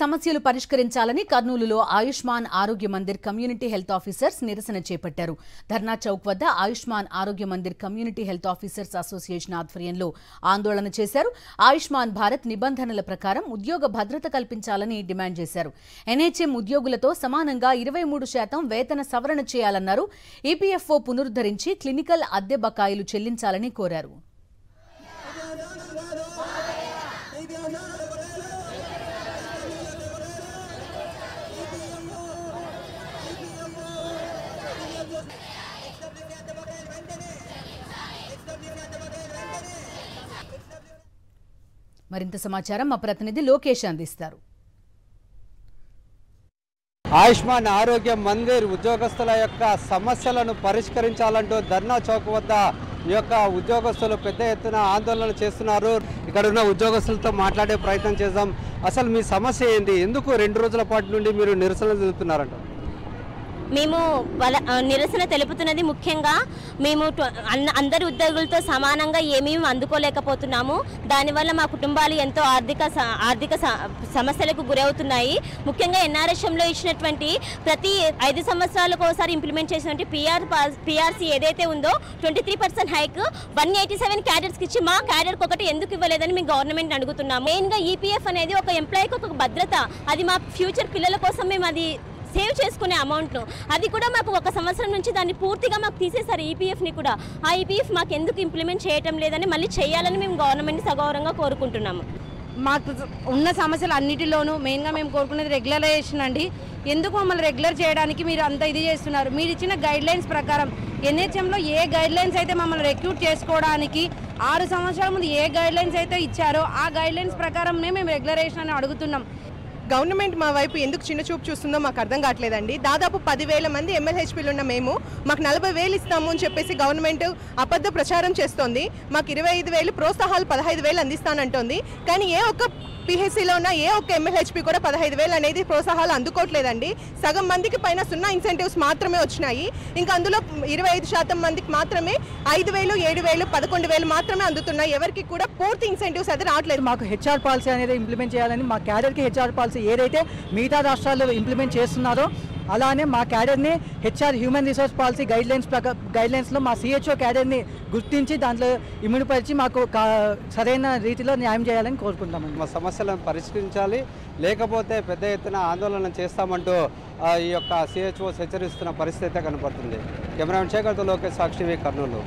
సమస్యలు పరిష్కరించాలని కర్నూలులో ఆయుష్మాన్ ఆరోగ్య మందిర్ కమ్యూనిటీ హెల్త్ ఆఫీసర్స్ నిరసన చేపట్టారు. ధర్నా చౌక్ వద్ద ఆయుష్మాన్ ఆరోగ్య Mandir community health officers association ఆధ్వర్యంలో ఆందోళన చేశారు. ఆయుష్మాన్ భారత్ నిబంధనల ప్రకారం ఉద్యోగ భద్రత కల్పించాలని డిమాండ్ చేశారు. ఎన్హెచ్ఎం ఉద్యోగులతో సమానంగా 23% వేతన సవరణ చేయాలన్నారు. ఈపీఎఫ్ఓ పునరుద్ధరించి క్లినికల్ అద్దె బకాయిలు చెల్లించాలని కోరారు. మరింత సమాచారం మా ప్రతినిధి లోకేష్ అందిస్తారు. ఆయుష్మాన్ ఆరోగ్య మందిర్ ఉద్యోగస్తుల యొక్క సమస్యలను పరిష్కరించాలంటూ ధర్నా చౌక్ వద్ద ఈ యొక్క ఉద్యోగస్తులు పెద్ద ఎత్తున ఆందోళన చేస్తున్నారు. ఇక్కడ ఉన్న ఉద్యోగస్తులతో మాట్లాడే ప్రయత్నం చేద్దాం. అసలు మీ సమస్య ఏంటి? ఎందుకు 2 రోజుల పాటు నుండి మీరు నిరసన తెలుపుతున్నారంట? మేము నిరసన తెలుపుతున్నది ముఖ్యంగా మేము అందరి ఉద్యోగులతో సమానంగా ఏమీ అందుకోలేకపోతున్నాము. దానివల్ల మా కుటుంబాలు ఎంతో ఆర్థిక సమస్యలకు గురవుతున్నాయి. ముఖ్యంగా ఎన్ఆర్ఎస్ఎంలో ఇచ్చినటువంటి ప్రతి 5 సంవత్సరాలకు ఒకసారి ఇంప్లిమెంట్ చేసినటువంటి పిఆర్సీ ఏదైతే ఉందో 23% హైక్ 187 క్యాడర్స్కి ఇచ్చి మా క్యాడర్కి ఒకటి ఎందుకు ఇవ్వలేదని మేము గవర్నమెంట్ అడుగుతున్నాము. మెయిన్గా ఈపీఎఫ్ అనేది ఒక ఎంప్లాయీకి ఒక భద్రత, అది మా ఫ్యూచర్ పిల్లల కోసం మేము అది సేవ్ చేసుకునే అమౌంట్ను, అది కూడా మాకు 1 సంవత్సరం నుంచి దాన్ని పూర్తిగా మాకు తీసేశారు. ఈపీఎఫ్ని కూడా ఆ ఈపీఎఫ్ మాకు ఎందుకు ఇంప్లిమెంట్ చేయటం లేదని మళ్ళీ చేయాలని మేము గవర్నమెంట్ని సగౌరవంగా కోరుకుంటున్నాము. మాకు ఉన్న సమస్యలు అన్నిటిలోనూ మెయిన్గా మేము కోరుకునేది రెగ్యులరైజేషన్ అండి. ఎందుకు మమ్మల్ని రెగ్యులర్ చేయడానికి మీరు అంత ఇది చేస్తున్నారు? మీరు ఇచ్చిన గైడ్లైన్స్ ప్రకారం ఎన్హెచ్ఎంలో ఏ గైడ్లైన్స్ అయితే మమ్మల్ని రిక్రూట్ చేసుకోవడానికి 6 సంవత్సరాల ముందు ఏ గైడ్లైన్స్ అయితే ఇచ్చారో ఆ గైడ్లైన్స్ ప్రకారమే మేము రెగ్యులరైజేషన్ అని అడుగుతున్నాం. గవర్నమెంట్ మా వైపు ఎందుకు చిన్న చూపు చూస్తుందో మాకు అర్థం కావట్లేదండి. దాదాపు 10,000 మంది ఎమ్మెల్యేహెచ్పీలు ఉన్న మేము మాకు 40,000 ఇస్తాము అని చెప్పేసి గవర్నమెంట్ అబద్ధ ప్రచారం చేస్తోంది. మాకు 25,000 ప్రోత్సాహాలు 15,000 అందిస్తానంటోంది. కానీ ఏ ఒక్క పిహెచ్సిలో ఉన్న ఏ ఒక్క ఎమ్మెల్యేహెచ్పీ కూడా 15,000 అనేది ప్రోత్సాహాలు అందుకోవట్లేదండి. సగం మందికి పైన 0 ఇన్సెంటివ్స్ మాత్రమే వచ్చినాయి. ఇంకా అందులో 25% మందికి మాత్రమే 5,000, 7,000, 11,000 మాత్రమే అందుతున్నాయి. ఎవరికి కూడా పూర్తి ఇన్సెంటివ్స్ అయితే రావట్లేదు. మాకు హెచ్ఆర్ పాలసీ అనేది ఇంప్లిమెంట్ చేయాలని, మా క్యాడర్కి హెచ్ఆర్ పాలసీ ఏదైతే మిగతా రాష్ట్రాల్లో ఇంప్లిమెంట్ చేస్తున్నారో అలానే మా క్యాడర్ని హెచ్ఆర్ హ్యూమన్ రిసోర్స్ పాలసీ గైడ్లైన్స్లో మా సిహెచ్ఓ క్యాడర్ని గుర్తించి దాంట్లో ఇమ్యూనిపరిచి మాకు సరైన రీతిలో న్యాయం చేయాలని కోరుకుంటామండి. మా సమస్యలను పరిష్కరించాలి, లేకపోతే పెద్ద ఎత్తున ఆందోళన చేస్తామంటూ ఈ యొక్క సిహెచ్ఓ హెచ్చరిస్తున్న పరిస్థితి అయితే కనపడుతుంది. కెమెరామెన్ శేఖర్తో లోకేష్, సాక్షి, కర్నూలు.